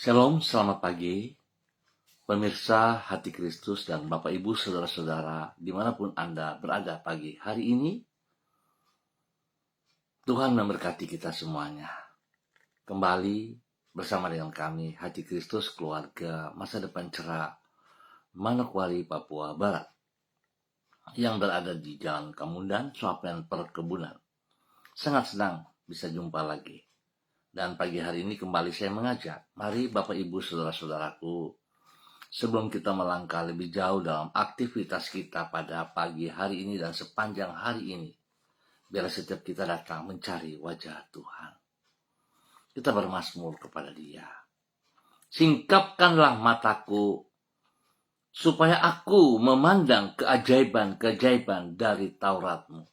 Shalom, selamat pagi, pemirsa Hati Kristus dan Bapak Ibu Saudara-saudara dimanapun Anda berada pagi hari ini. Tuhan memberkati kita semuanya. Kembali bersama dengan kami Hati Kristus Keluarga Masa Depan Cerah, Manokwari, Papua Barat, yang berada di Jalan Kamundan, Suapen Perkebunan. Sangat senang bisa jumpa lagi. Dan pagi hari ini kembali saya mengajak, mari Bapak Ibu Saudara-saudaraku, sebelum kita melangkah lebih jauh dalam aktivitas kita pada pagi hari ini dan sepanjang hari ini, biar setiap kita datang mencari wajah Tuhan. Kita bermazmur kepada Dia. Singkapkanlah mataku, supaya aku memandang keajaiban-keajaiban dari Taurat-Mu.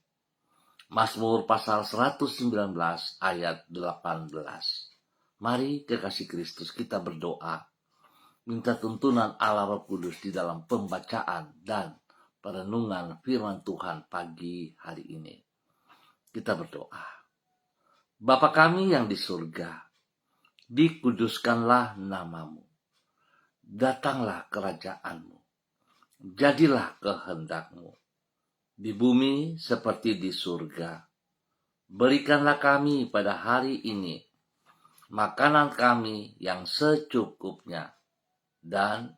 Mazmur pasal 119 ayat 18. Mari kekasih Kristus kita berdoa, minta tuntunan Allah Roh Kudus di dalam pembacaan dan perenungan firman Tuhan pagi hari ini. Kita berdoa. Bapa kami yang di surga, dikuduskanlah namamu. Datanglah kerajaan-Mu. Jadilah kehendak-Mu. Di bumi seperti di surga. Berikanlah kami pada hari ini makanan kami yang secukupnya. Dan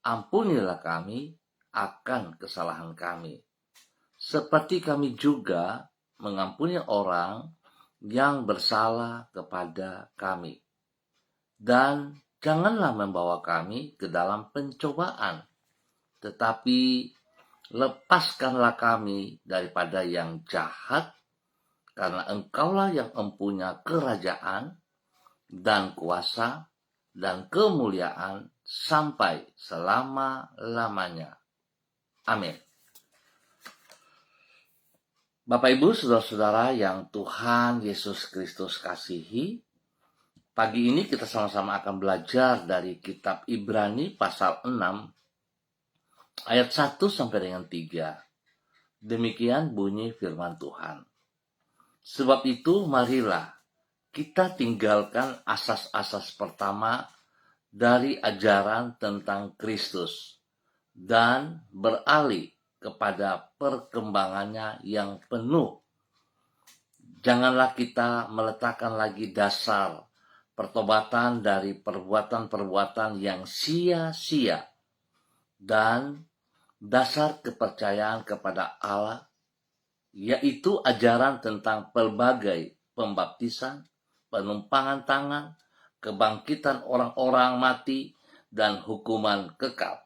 ampunilah kami akan kesalahan kami, seperti kami juga mengampuni orang yang bersalah kepada kami. Dan janganlah membawa kami ke dalam pencobaan, tetapi lepaskanlah kami daripada yang jahat, karena Engkaulah yang mempunyai kerajaan dan kuasa dan kemuliaan sampai selama-lamanya. Amin. Bapak Ibu Saudara-saudara yang Tuhan Yesus Kristus kasihi, pagi ini kita sama-sama akan belajar dari kitab Ibrani pasal 6 ayat 1 sampai dengan 3. Demikian bunyi firman Tuhan. Sebab itu marilah kita tinggalkan asas-asas pertama dari ajaran tentang Kristus dan beralih kepada perkembangannya yang penuh. Janganlah kita meletakkan lagi dasar pertobatan dari perbuatan-perbuatan yang sia-sia dan dasar kepercayaan kepada Allah, yaitu ajaran tentang pelbagai pembaptisan, penumpangan tangan, kebangkitan orang-orang mati, dan hukuman kekal.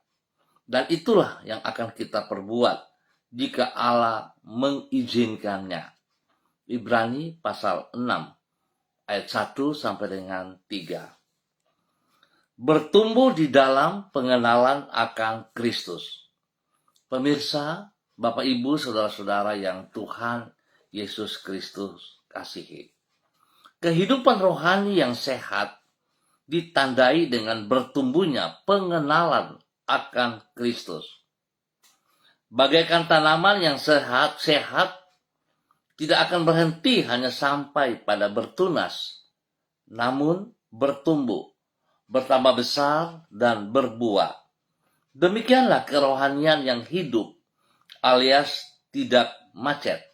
Dan itulah yang akan kita perbuat jika Allah mengizinkannya. Ibrani pasal 6 ayat 1 sampai dengan 3. Bertumbuh di dalam pengenalan akan Kristus. Pemirsa, Bapak Ibu, Saudara-saudara yang Tuhan Yesus Kristus kasihi. Kehidupan rohani yang sehat ditandai dengan bertumbuhnya pengenalan akan Kristus. Bagaikan tanaman yang sehat tidak akan berhenti hanya sampai pada bertunas, namun bertumbuh, bertambah besar, dan berbuah. Demikianlah kerohanian yang hidup alias tidak macet.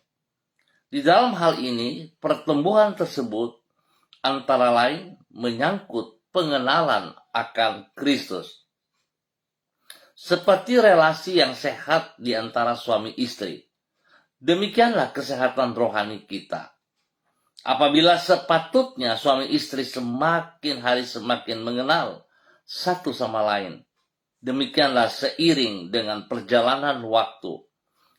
Di dalam hal ini, pertumbuhan tersebut antara lain menyangkut pengenalan akan Kristus. Seperti relasi yang sehat di antara suami istri, demikianlah kesehatan rohani kita. Apabila sepatutnya suami istri semakin hari semakin mengenal satu sama lain, demikianlah seiring dengan perjalanan waktu,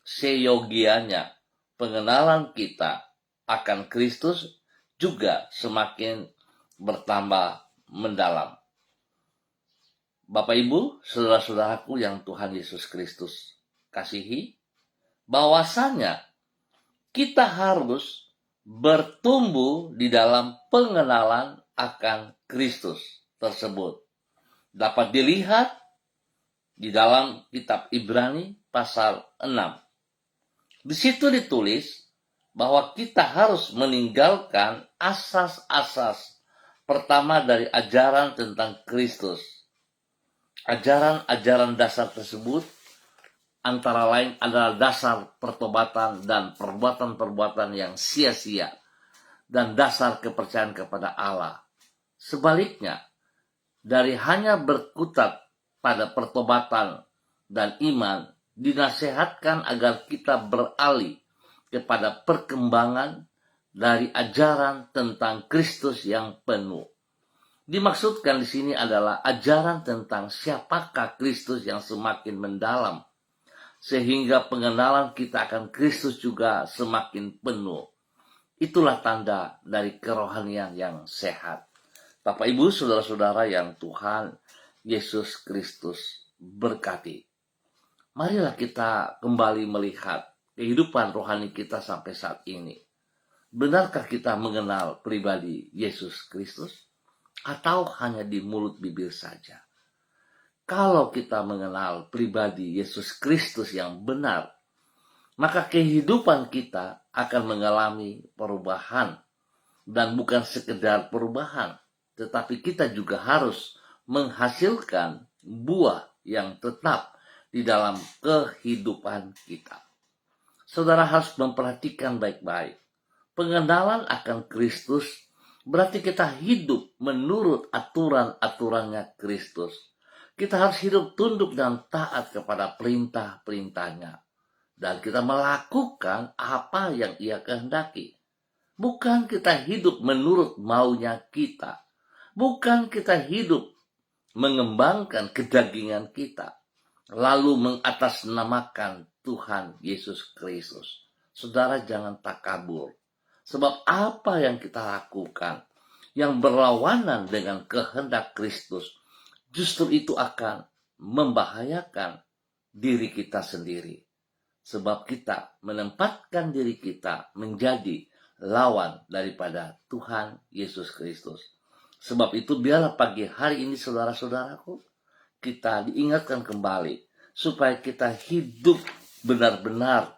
seyogianya pengenalan kita akan Kristus juga semakin bertambah mendalam. Bapak Ibu, saudara-saudaraku yang Tuhan Yesus Kristus kasihi, bahwasanya kita harus bertumbuh di dalam pengenalan akan Kristus tersebut. Dapat dilihat di dalam kitab Ibrani pasal 6. Di situ ditulis bahwa kita harus meninggalkan asas-asas Pertama, dari ajaran tentang Kristus. Ajaran-ajaran dasar tersebut antara lain adalah dasar pertobatan dan perbuatan-perbuatan yang sia-sia dan dasar kepercayaan kepada Allah. Sebaliknya, dari hanya berkutat pada pertobatan dan iman, dinasihatkan agar kita beralih kepada perkembangan dari ajaran tentang Kristus yang penuh. Dimaksudkan di sini adalah ajaran tentang siapakah Kristus yang semakin mendalam, sehingga pengenalan kita akan Kristus juga semakin penuh. Itulah tanda dari kerohanian yang sehat. Bapak, Ibu, saudara-saudara yang Tuhan Yesus Kristus berkati. Marilah kita kembali melihat kehidupan rohani kita sampai saat ini. Benarkah kita mengenal pribadi Yesus Kristus? Atau hanya di mulut bibir saja? Kalau kita mengenal pribadi Yesus Kristus yang benar, maka kehidupan kita akan mengalami perubahan. Dan bukan sekedar perubahan, tetapi kita juga harus menghasilkan buah yang tetap di dalam kehidupan kita. Saudara harus memperhatikan baik-baik. Pengenalan akan Kristus berarti kita hidup menurut aturan-aturannya Kristus. Kita harus hidup tunduk dan taat kepada perintah-perintahnya. Dan kita melakukan apa yang Ia kehendaki. Bukan kita hidup menurut maunya kita. Bukan kita hidup mengembangkan kedagingan kita, lalu mengatasnamakan Tuhan Yesus Kristus. Saudara, jangan takabur. Sebab apa yang kita lakukan yang berlawanan dengan kehendak Kristus, justru itu akan membahayakan diri kita sendiri. Sebab kita menempatkan diri kita menjadi lawan daripada Tuhan Yesus Kristus. Sebab itu biarlah pagi hari ini saudara-saudaraku, kita diingatkan kembali supaya kita hidup benar-benar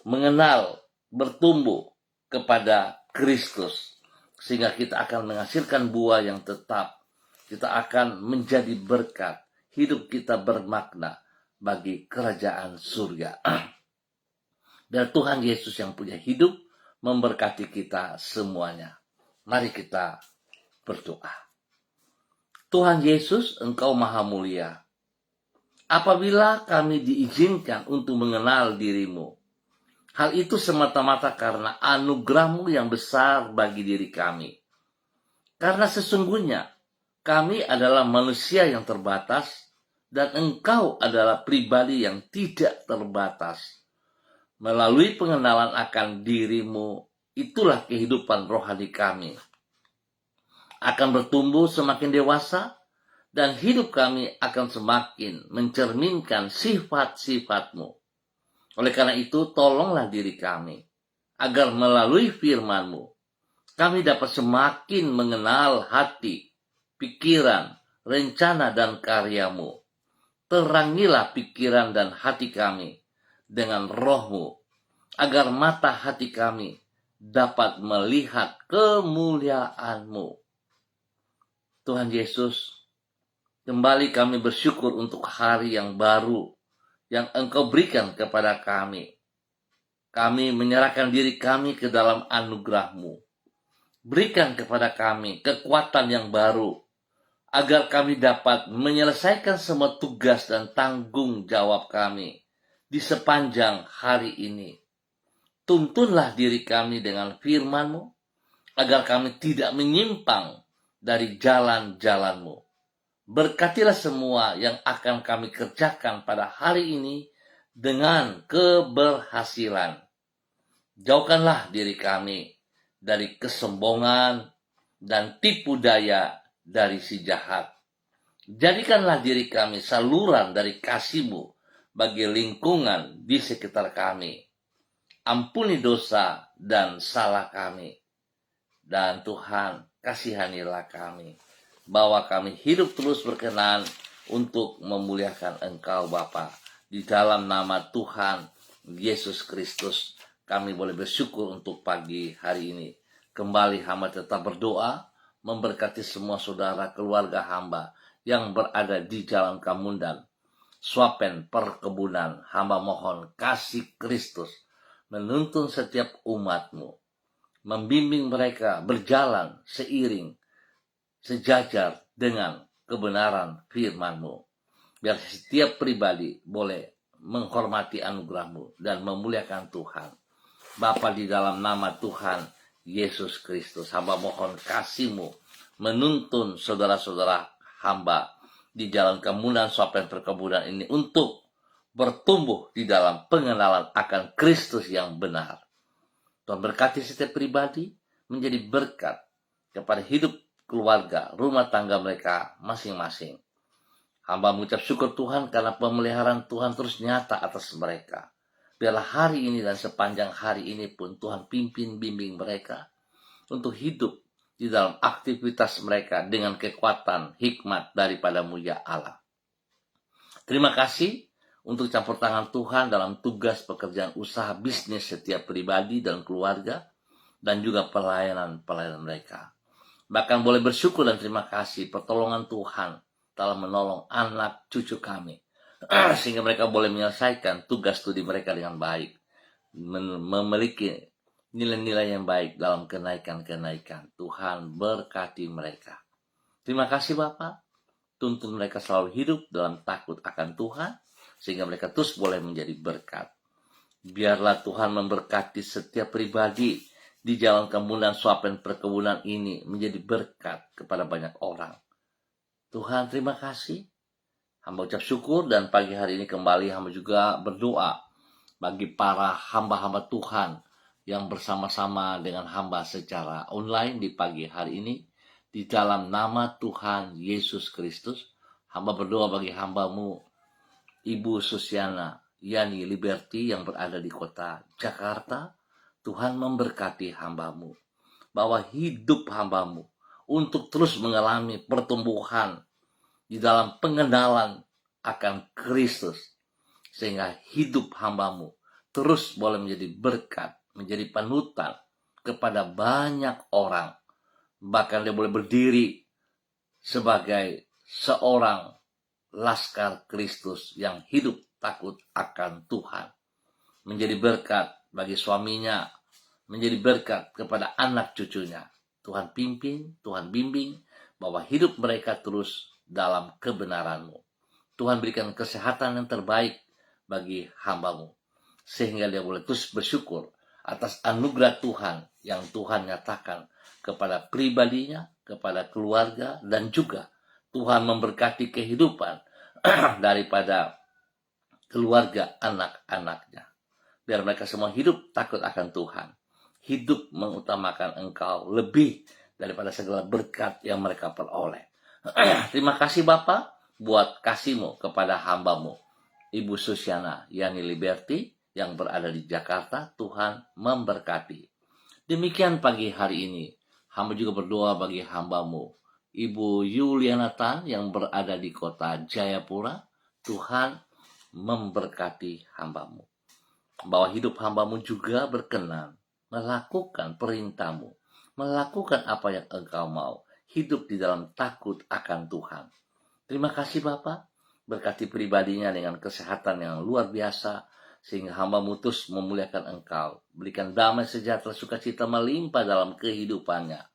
mengenal, bertumbuh kepada Kristus. Sehingga kita akan menghasilkan buah yang tetap. Kita akan menjadi berkat. Hidup kita bermakna bagi kerajaan surga. Dan Tuhan Yesus yang punya hidup memberkati kita semuanya. Mari kita berdoa. Tuhan Yesus, Engkau Maha Mulia. Apabila kami diizinkan untuk mengenal diri-Mu, hal itu semata-mata karena anugerah-Mu yang besar bagi diri kami. Karena sesungguhnya kami adalah manusia yang terbatas dan Engkau adalah pribadi yang tidak terbatas. Melalui pengenalan akan diri-Mu, itulah kehidupan rohani kami akan bertumbuh semakin dewasa dan hidup kami akan semakin mencerminkan sifat-sifat-Mu. Oleh karena itu, tolonglah diri kami agar melalui firman-Mu kami dapat semakin mengenal hati, pikiran, rencana dan karya-Mu. Terangilah pikiran dan hati kami dengan roh-Mu, agar mata hati kami dapat melihat kemuliaan-Mu. Tuhan Yesus, kembali kami bersyukur untuk hari yang baru yang Engkau berikan kepada kami. Kami menyerahkan diri kami ke dalam anugerah-Mu. Berikan kepada kami kekuatan yang baru, agar kami dapat menyelesaikan semua tugas dan tanggung jawab kami di sepanjang hari ini. Tuntunlah diri kami dengan firman-Mu, agar kami tidak menyimpang dari jalan-jalan-Mu. Berkatilah semua yang akan kami kerjakan pada hari ini dengan keberhasilan. Jauhkanlah diri kami dari kesombongan dan tipu daya dari si jahat. Jadikanlah diri kami saluran dari kasih-Mu bagi lingkungan di sekitar kami. Ampuni dosa dan salah kami. Dan Tuhan, kasihanilah kami, bahwa kami hidup terus berkenan untuk memuliakan Engkau Bapa. Di dalam nama Tuhan Yesus Kristus, kami boleh bersyukur untuk pagi hari ini. Kembali hamba tetap berdoa, memberkati semua saudara keluarga hamba yang berada di Jalan Kamundan, Swapen Perkebunan. Hamba mohon kasih Kristus menuntun setiap umat-Mu, membimbing mereka berjalan seiring, sejajar dengan kebenaran firman-Mu. Biar setiap pribadi boleh menghormati anugerah-Mu dan memuliakan Tuhan. Bapa, di dalam nama Tuhan Yesus Kristus, hamba mohon kasih-Mu menuntun saudara-saudara hamba di Jalan Kamundan, Swapen Perkebunan ini untuk bertumbuh di dalam pengenalan akan Kristus yang benar. Tuhan berkati setiap pribadi menjadi berkat kepada hidup keluarga, rumah tangga mereka masing-masing. Hamba mengucap syukur Tuhan karena pemeliharaan Tuhan terus nyata atas mereka. Biarlah hari ini dan sepanjang hari ini pun Tuhan pimpin bimbing mereka untuk hidup di dalam aktivitas mereka dengan kekuatan hikmat daripada-Mu ya Allah. Terima kasih untuk campur tangan Tuhan dalam tugas pekerjaan usaha bisnis setiap pribadi dan keluarga dan juga pelayanan mereka. Bahkan boleh bersyukur dan terima kasih pertolongan Tuhan dalam menolong anak cucu kami sehingga mereka boleh menyelesaikan tugas studi mereka dengan baik, memiliki nilai-nilai yang baik dalam kenaikan-kenaikan. Tuhan berkati mereka. Terima kasih Bapa. Tuntun mereka selalu hidup dalam takut akan Tuhan, sehingga mereka terus boleh menjadi berkat. Biarlah Tuhan memberkati setiap pribadi di Jalan Kamundan, Swapen Perkebunan ini menjadi berkat kepada banyak orang. Tuhan, terima kasih. Hamba ucap syukur dan pagi hari ini kembali hamba juga berdoa bagi para hamba-hamba Tuhan yang bersama-sama dengan hamba secara online di pagi hari ini. Di dalam nama Tuhan Yesus Kristus, hamba berdoa bagi hamba-Mu, Ibu Susiana Yani Liberty yang berada di kota Jakarta. Tuhan memberkati hamba-Mu, bahwa hidup hamba-Mu untuk terus mengalami pertumbuhan di dalam pengenalan akan Kristus, sehingga hidup hamba-Mu terus boleh menjadi berkat, menjadi panutan kepada banyak orang. Bahkan dia boleh berdiri sebagai seorang laskar Kristus yang hidup takut akan Tuhan, menjadi berkat bagi suaminya, menjadi berkat kepada anak cucunya. Tuhan pimpin, Tuhan bimbing, bahwa hidup mereka terus dalam kebenaran-Mu. Tuhan berikan kesehatan yang terbaik bagi hamba-Mu, sehingga dia boleh terus bersyukur atas anugerah Tuhan yang Tuhan nyatakan kepada pribadinya, kepada keluarga, dan juga Tuhan memberkati kehidupan daripada keluarga anak-anaknya. Biar mereka semua hidup takut akan Tuhan, hidup mengutamakan Engkau lebih daripada segala berkat yang mereka peroleh. Terima kasih Bapa buat kasih-Mu kepada hamba-Mu, Ibu Susiana Yani Liberty yang berada di Jakarta. Tuhan memberkati. Demikian pagi hari ini, hamba juga berdoa bagi hamba-Mu, Ibu Yuliana Tan yang berada di kota Jayapura. Tuhan memberkati hamba-Mu, bahwa hidup hamba-Mu juga berkenan melakukan perintah-Mu, melakukan apa yang Engkau mau, hidup di dalam takut akan Tuhan. Terima kasih Bapa, berkati pribadinya dengan kesehatan yang luar biasa, sehingga hamba-Mu terus memuliakan Engkau, berikan damai sejahtera sukacita melimpah dalam kehidupannya,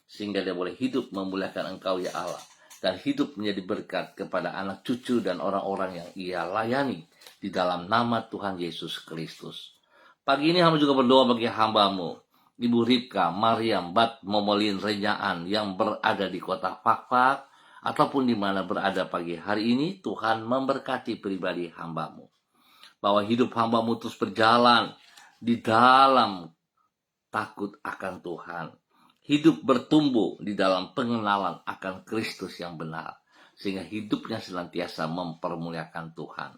sehingga dia boleh hidup memuliakan Engkau ya Allah, dan hidup menjadi berkat kepada anak cucu dan orang-orang yang ia layani di dalam nama Tuhan Yesus Kristus. Pagi ini hamba juga berdoa bagi hamba-Mu, Ibu Ripka Mariam Bat Momolin Renyaan yang berada di kota Fakfak ataupun di mana berada pagi hari ini. Tuhan memberkati pribadi hamba-Mu, bahwa hidup hamba-Mu terus berjalan di dalam takut akan Tuhan, hidup bertumbuh di dalam pengenalan akan Kristus yang benar, sehingga hidupnya senantiasa mempermuliakan Tuhan.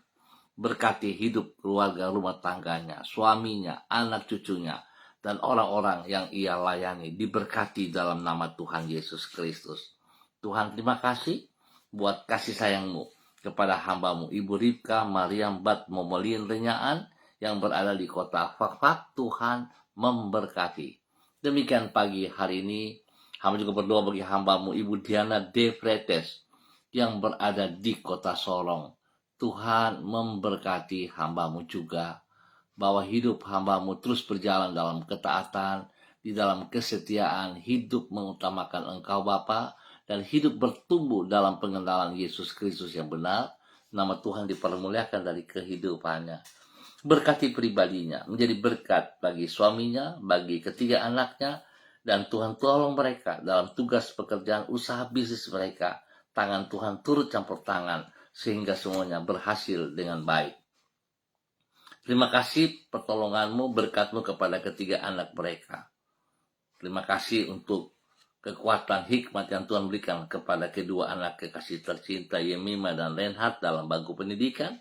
Berkati hidup keluarga rumah tangganya, suaminya, anak cucunya, dan orang-orang yang ia layani diberkati dalam nama Tuhan Yesus Kristus. Tuhan, terima kasih buat kasih sayang-Mu kepada hamba-Mu, Ibu Ripka Mariam Bat Momolin Renyaan yang berada di kota Fakfak. Tuhan memberkati. Demikian pagi hari ini, Hamba juga berdoa bagi hambamu Ibu Diana De Fretes yang berada di kota Sorong. Tuhan memberkati hambamu juga, bahwa hidup hambamu terus berjalan dalam ketaatan, di dalam kesetiaan, hidup mengutamakan Engkau Bapa, dan hidup bertumbuh dalam pengenalan Yesus Kristus yang benar. Nama Tuhan dipermuliakan dari kehidupannya. Berkati pribadinya, menjadi berkat bagi suaminya, bagi ketiga anaknya, dan Tuhan tolong mereka dalam tugas pekerjaan usaha bisnis mereka. Tangan Tuhan turut campur tangan sehingga semuanya berhasil dengan baik. Terima kasih pertolonganmu, berkatmu kepada ketiga anak mereka. Terima kasih untuk kekuatan hikmat yang Tuhan berikan kepada kedua anak kekasih tercinta Yemima dan Reinhard dalam bangku pendidikan,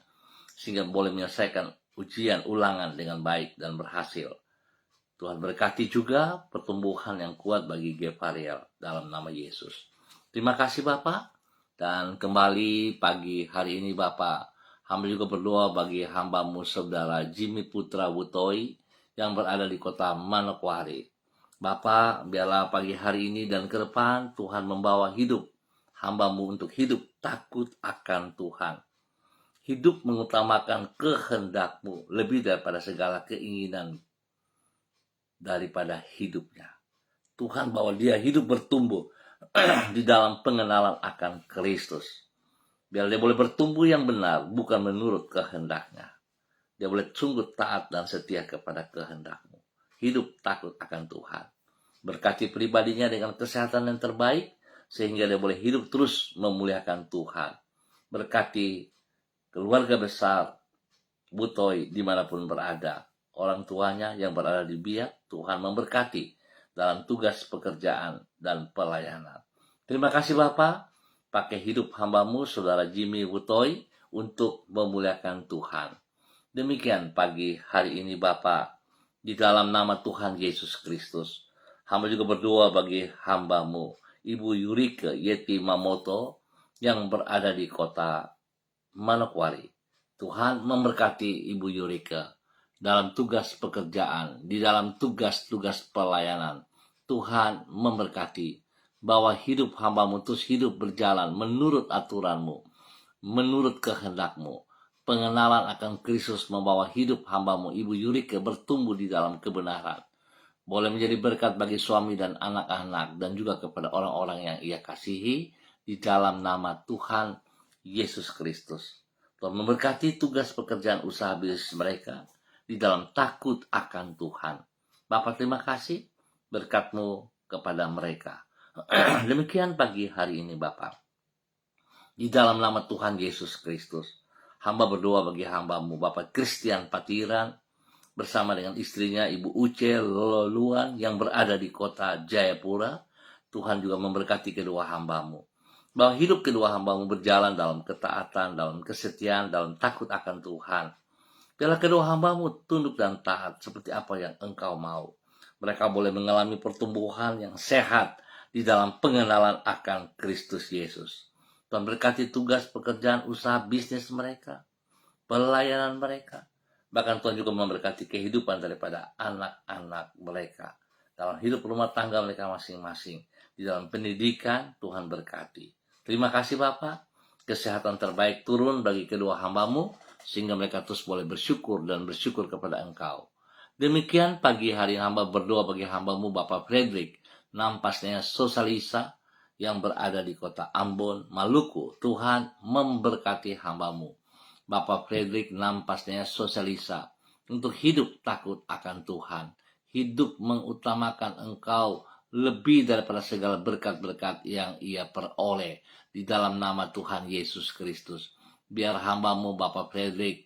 sehingga boleh menyelesaikan ujian ulangan dengan baik dan berhasil. Tuhan berkati juga pertumbuhan yang kuat bagi Gevariel dalam nama Yesus. Terima kasih Bapak. Dan kembali pagi hari ini Bapak, hamba juga berdoa bagi hambamu saudara Jimmy Putra Wutoi yang berada di kota Manokwari. Bapak, biarlah pagi hari ini dan ke depan Tuhan membawa hidup hambamu untuk hidup takut akan Tuhan. Hidup mengutamakan kehendakmu lebih daripada segala keinginan daripada hidupnya. Tuhan bawa dia hidup bertumbuh di dalam pengenalan akan Kristus. Biar dia boleh bertumbuh yang benar, bukan menurut kehendaknya. Dia boleh sungguh taat dan setia kepada kehendakmu. Hidup takut akan Tuhan. Berkati pribadinya dengan kesehatan yang terbaik, sehingga dia boleh hidup terus memuliakan Tuhan. Berkati keluarga besar Butoi dimanapun berada. Orang tuanya yang berada di Biak, Tuhan memberkati dalam tugas pekerjaan dan pelayanan. Terima kasih Bapak, pakai hidup hambamu saudara Jimmy Wutoi untuk memuliakan Tuhan. Demikian pagi hari ini Bapak, di dalam nama Tuhan Yesus Kristus. Hamba juga berdoa bagi hambamu Ibu Yurike Yeti Mamoto yang berada di kota Manokwari. Tuhan memberkati Ibu Yurike dalam tugas pekerjaan, di dalam tugas-tugas pelayanan. Tuhan memberkati bahwa hidup hambamu terus hidup berjalan menurut aturanmu, menurut kehendakmu. Pengenalan akan Kristus membawa hidup hambamu Ibu Yurike bertumbuh di dalam kebenaran. Boleh menjadi berkat bagi suami dan anak-anak dan juga kepada orang-orang yang ia kasihi di dalam nama Tuhan Yesus Kristus. Tuhan memberkati tugas pekerjaan usaha bisnis mereka di dalam takut akan Tuhan. Bapak terima kasih berkat-Mu kepada mereka. Demikian pagi hari ini Bapak. Di dalam nama Tuhan Yesus Kristus, hamba berdoa bagi hambamu Bapak Christian Patiran bersama dengan istrinya Ibu Uce Loluan yang berada di kota Jayapura. Tuhan juga memberkati kedua hambamu, bahwa hidup kedua hambamu berjalan dalam ketaatan, dalam kesetiaan, dalam takut akan Tuhan. Biarlah kedua hambamu tunduk dan taat seperti apa yang Engkau mau. Mereka boleh mengalami pertumbuhan yang sehat di dalam pengenalan akan Kristus Yesus. Tuhan berkati tugas pekerjaan usaha bisnis mereka, pelayanan mereka. Bahkan Tuhan juga memberkati kehidupan daripada anak-anak mereka. Dalam hidup rumah tangga mereka masing-masing. Di dalam pendidikan Tuhan berkati. Terima kasih Bapak. Kesehatan terbaik turun bagi kedua hambamu, sehingga mereka terus boleh bersyukur dan bersyukur kepada Engkau. Demikian pagi hari hamba berdoa bagi hambamu Bapak Frederick Nampasnya Sosalisa yang berada di kota Ambon, Maluku. Tuhan memberkati hambamu Bapak Frederick Nampasnya Sosalisa untuk hidup takut akan Tuhan, hidup mengutamakan Engkau lebih daripada segala berkat-berkat yang ia peroleh di dalam nama Tuhan Yesus Kristus. Biar hambamu Bapak Frederick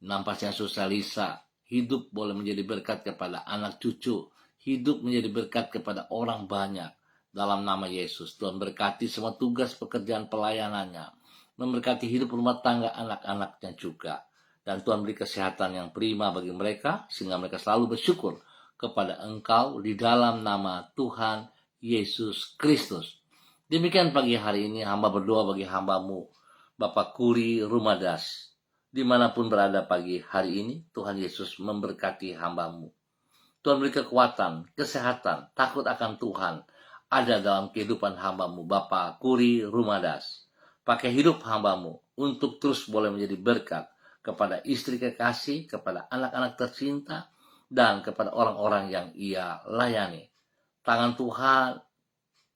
Nampasnya Sosalisa hidup boleh menjadi berkat kepada anak cucu, hidup menjadi berkat kepada orang banyak dalam nama Yesus. Tuhan berkati semua tugas pekerjaan pelayanannya, memberkati hidup rumah tangga anak-anaknya juga. Dan Tuhan beri kesehatan yang prima bagi mereka, sehingga mereka selalu bersyukur kepada Engkau di dalam nama Tuhan Yesus Kristus. Demikian pagi hari ini hamba berdoa bagi hambamu Bapak Kuri Rumadas. Dimanapun berada pagi hari ini, Tuhan Yesus memberkati hambamu. Tuhan beri kekuatan, kesehatan, takut akan Tuhan. ada dalam kehidupan hamba-Mu, Bapak Kuri Rumadas. Pakai hidup hamba-Mu untuk terus boleh menjadi berkat kepada istri kekasih, kepada anak-anak tercinta, dan kepada orang-orang yang ia layani. Tangan Tuhan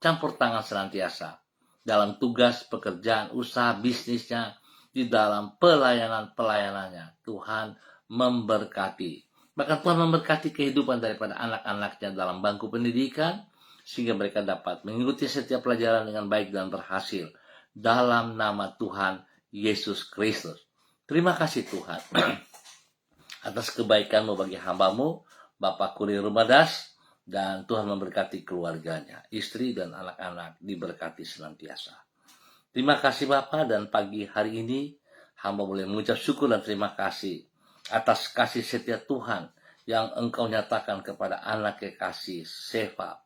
campur tangan senantiasa dalam tugas, pekerjaan, usaha, bisnisnya, di dalam pelayanannya. Tuhan memberkati. Bahkan Tuhan memberkati kehidupan daripada anak-anaknya dalam bangku pendidikan, sehingga mereka dapat mengikuti setiap pelajaran dengan baik dan berhasil. Dalam nama Tuhan Yesus Kristus. Terima kasih Tuhan atas kebaikan-Mu bagi hamba-Mu, Bapak Kuri Rumadas, dan Tuhan memberkati keluarganya, istri dan anak-anak diberkati senantiasa. Terima kasih Bapak, dan pagi hari ini hamba boleh mengucap syukur dan terima kasih atas kasih setia Tuhan yang Engkau nyatakan kepada anak kekasih Seva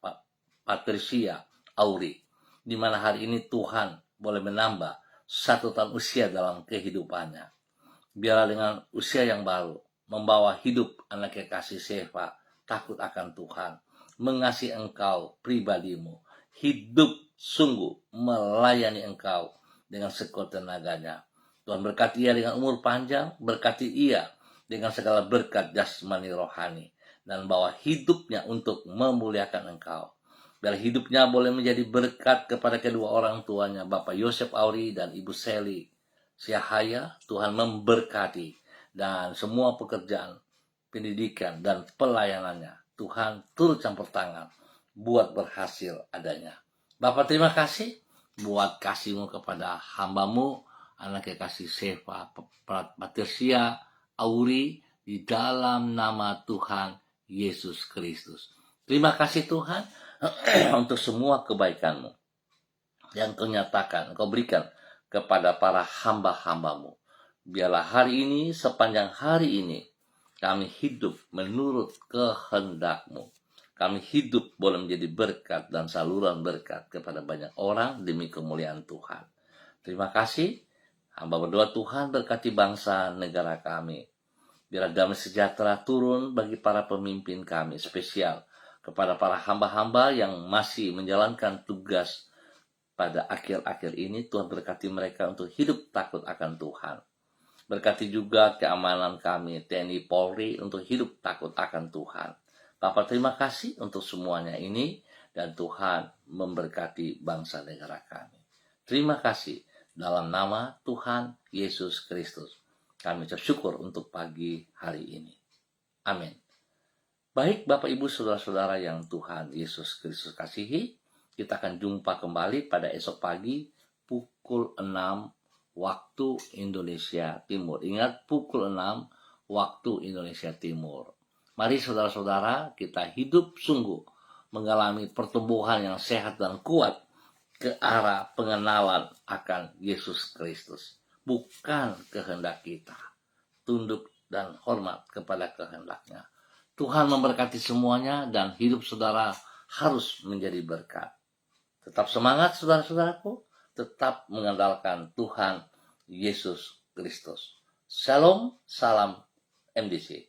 Patricia Auri, di mana hari ini Tuhan boleh menambah 1 tahun usia dalam kehidupannya. Biarlah dengan usia yang baru membawa hidup anak kekasih Seva takut akan Tuhan, mengasihi Engkau pribadi-Mu, hidup sungguh melayani Engkau dengan sekuat tenaganya. Tuhan berkati ia dengan umur panjang, berkati ia dengan segala berkat jasmani rohani, dan bawa hidupnya untuk memuliakan Engkau. Biar hidupnya boleh menjadi berkat kepada kedua orang tuanya, Bapak Yosef Auri dan Ibu Seli Syahaya. Tuhan memberkati, dan semua pekerjaan, pendidikan, dan pelayanannya Tuhan turut campur tangan buat berhasil adanya. Bapak terima kasih buat kasih-Mu kepada hamba-Mu, anak kekasih Seva Patricia Auri, di dalam nama Tuhan Yesus Kristus. Terima kasih Tuhan untuk semua kebaikan-Mu yang Kau nyatakan, Kau berikan kepada para hamba-hamba-Mu. Biarlah hari ini, sepanjang hari ini, kami hidup menurut kehendak-Mu. Kami hidup boleh menjadi berkat dan saluran berkat kepada banyak orang demi kemuliaan Tuhan. Terima kasih. Hamba berdoa Tuhan berkati bangsa negara kami. Biar damai sejahtera turun bagi para pemimpin kami, spesial kepada para hamba-hamba yang masih menjalankan tugas pada akhir-akhir ini. Tuhan berkati mereka untuk hidup takut akan Tuhan. Berkati juga keamanan kami, TNI Polri, untuk hidup takut akan Tuhan. Bapak terima kasih untuk semuanya ini, dan Tuhan memberkati bangsa negara kami. Terima kasih dalam nama Tuhan Yesus Kristus. Kami ucap syukur untuk pagi hari ini. Amin. Baik Bapak Ibu Saudara-saudara yang Tuhan Yesus Kristus kasihi, kita akan jumpa kembali pada esok pagi pukul 6 waktu Indonesia Timur. Ingat, pukul 6 waktu Indonesia Timur. Mari saudara-saudara, kita hidup sungguh mengalami pertumbuhan yang sehat dan kuat ke arah pengenalan akan Yesus Kristus. Bukan kehendak kita, tunduk dan hormat kepada kehendaknya. Tuhan memberkati semuanya, dan hidup saudara harus menjadi berkat. Tetap semangat saudara-saudaraku, tetap mengandalkan Tuhan Yesus Kristus. Shalom, salam MDC.